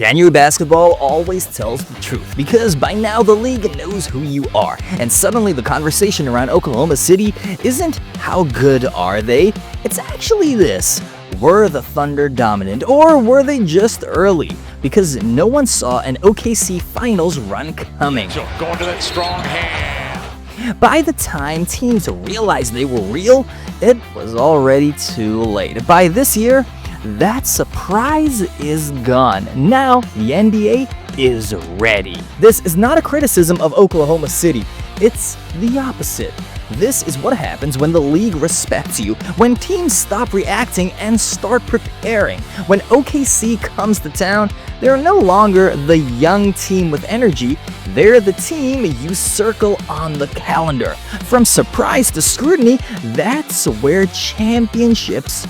January basketball always tells the truth because by now the league knows who you are, and suddenly the conversation around Oklahoma City isn't how good are they, it's actually this: were the Thunder dominant or were they just early? Because no one saw an OKC finals run coming. Going to that strong hand. By the time teams realized they were real, it was already too late. By this year, that surprise is gone. Now the NBA is ready. This is not a criticism of Oklahoma City. It's the opposite. This is what happens when the league respects you, when teams stop reacting and start preparing. When OKC comes to town, they're no longer the young team with energy, they're the team you circle on the calendar. From surprise to scrutiny, that's where championships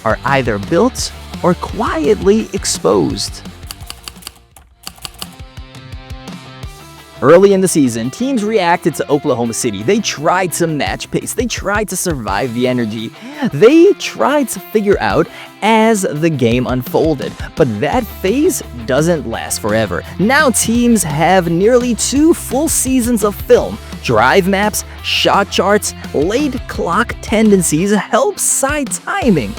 are either built or quietly exposed. Early in the season, teams reacted to Oklahoma City. They tried to match pace. They tried to survive the energy. They tried to figure out as the game unfolded. But that phase doesn't last forever. Now teams have nearly 2 full seasons of film. Drive maps, shot charts, late clock tendencies, help side timing.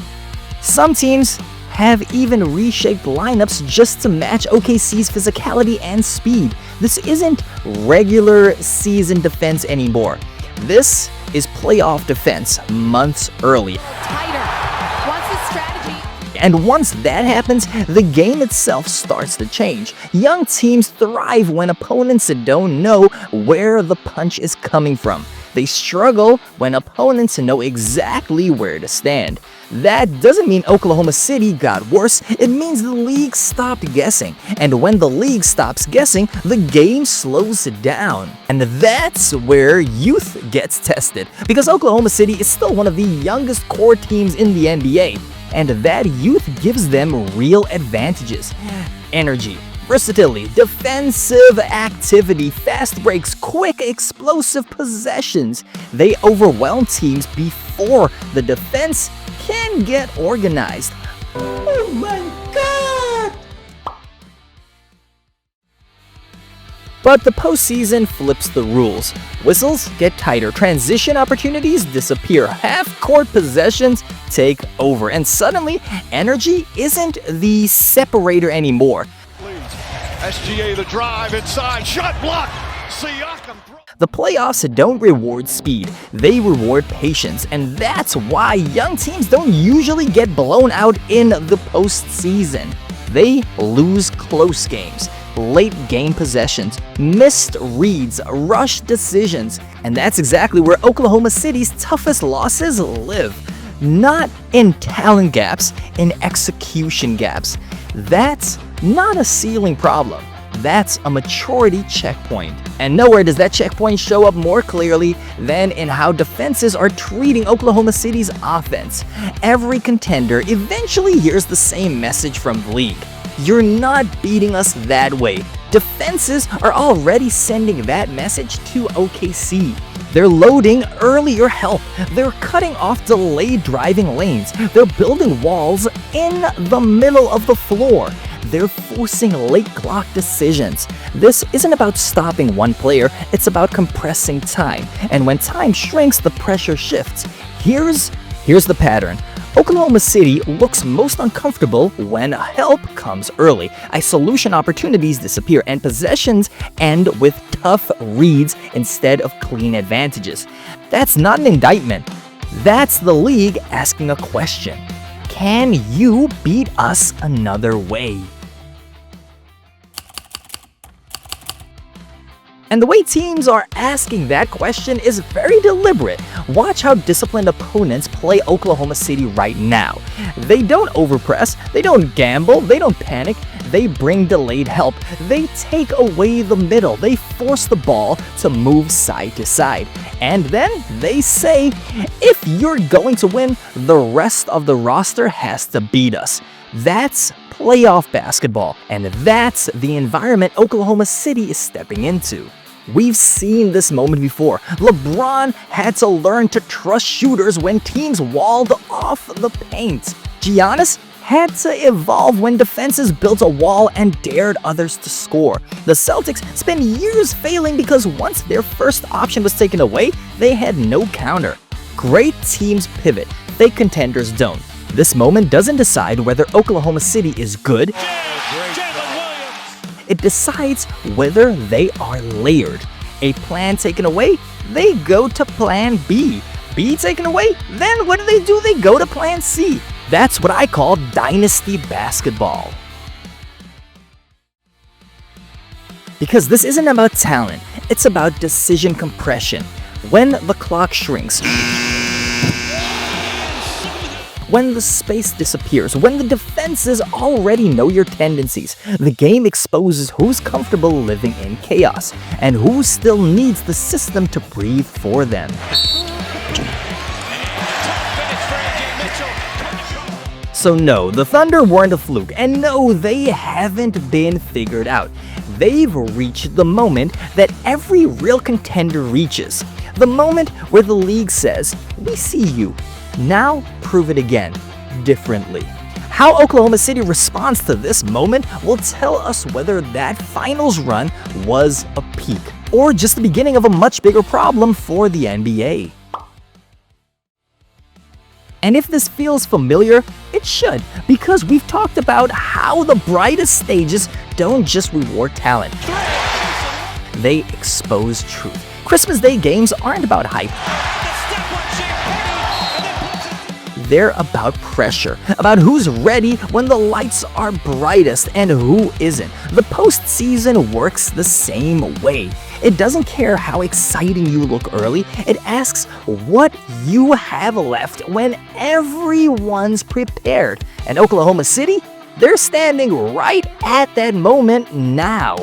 Some teams have even reshaped lineups just to match OKC's physicality and speed. This isn't regular season defense anymore. This is playoff defense months early. Tighter. What's the strategy? And once that happens, the game itself starts to change. Young teams thrive when opponents don't know where the punch is coming from. They struggle when opponents know exactly where to stand. That doesn't mean Oklahoma City got worse, it means the league stopped guessing. And when the league stops guessing, the game slows down. And that's where youth gets tested, because Oklahoma City is still one of the youngest core teams in the NBA, and that youth gives them real advantages. Energy, versatility, defensive activity, fast breaks, quick, explosive possessions. They overwhelm teams before the defense can get organized. Oh my God! But the postseason flips the rules. Whistles get tighter, transition opportunities disappear, half-court possessions take over, and suddenly, energy isn't the separator anymore. SGA the drive inside, shot blocked. Siakam. The playoffs don't reward speed, they reward patience, and that's why young teams don't usually get blown out in the postseason. They lose close games, late game possessions, missed reads, rushed decisions, and that's exactly where Oklahoma City's toughest losses live. Not in talent gaps, in execution gaps. That's not a ceiling problem. That's a maturity checkpoint. And nowhere does that checkpoint show up more clearly than in how defenses are treating Oklahoma City's offense. Every contender eventually hears the same message from the league: you're not beating us that way. Defenses are already sending that message to OKC. They're loading earlier help. They're cutting off delayed driving lanes. They're building walls in the middle of the floor. They're forcing late clock decisions. This isn't about stopping one player, it's about compressing time. And when time shrinks, the pressure shifts. Here's the pattern. Oklahoma City looks most uncomfortable when help comes early. Isolation opportunities disappear, and possessions end with tough reads instead of clean advantages. That's not an indictment. That's the league asking a question. Can you beat us another way? And the way teams are asking that question is very deliberate. Watch how disciplined opponents play Oklahoma City right now. They don't overpress, they don't gamble, they don't panic, they bring delayed help, they take away the middle, they force the ball to move side to side. And then they say, if you're going to win, the rest of the roster has to beat us. That's playoff basketball, and that's the environment Oklahoma City is stepping into. We've seen this moment before. LeBron had to learn to trust shooters when teams walled off the paint. Giannis had to evolve when defenses built a wall and dared others to score. The Celtics spent years failing because once their first option was taken away, they had no counter. Great teams pivot, fake contenders don't. This moment doesn't decide whether Oklahoma City is good. It decides whether they are layered. A plan taken away, they go to plan B. B taken away, then what do? They go to plan C. That's what I call dynasty basketball. Because this isn't about talent, it's about decision compression. When the clock shrinks, when the space disappears, when the defenses already know your tendencies, the game exposes who's comfortable living in chaos and who still needs the system to breathe for them. So no, the Thunder weren't a fluke, and no, they haven't been figured out. They've reached the moment that every real contender reaches. The moment where the league says, "We see you. Now prove it again, differently." How Oklahoma City responds to this moment will tell us whether that finals run was a peak or just the beginning of a much bigger problem for the NBA. And if this feels familiar, it should, because we've talked about how the brightest stages don't just reward talent. They expose truth. Christmas Day games aren't about hype. They're about pressure, about who's ready when the lights are brightest and who isn't. The postseason works the same way. It doesn't care how exciting you look early, it asks what you have left when everyone's prepared. And Oklahoma City, they're standing right at that moment now.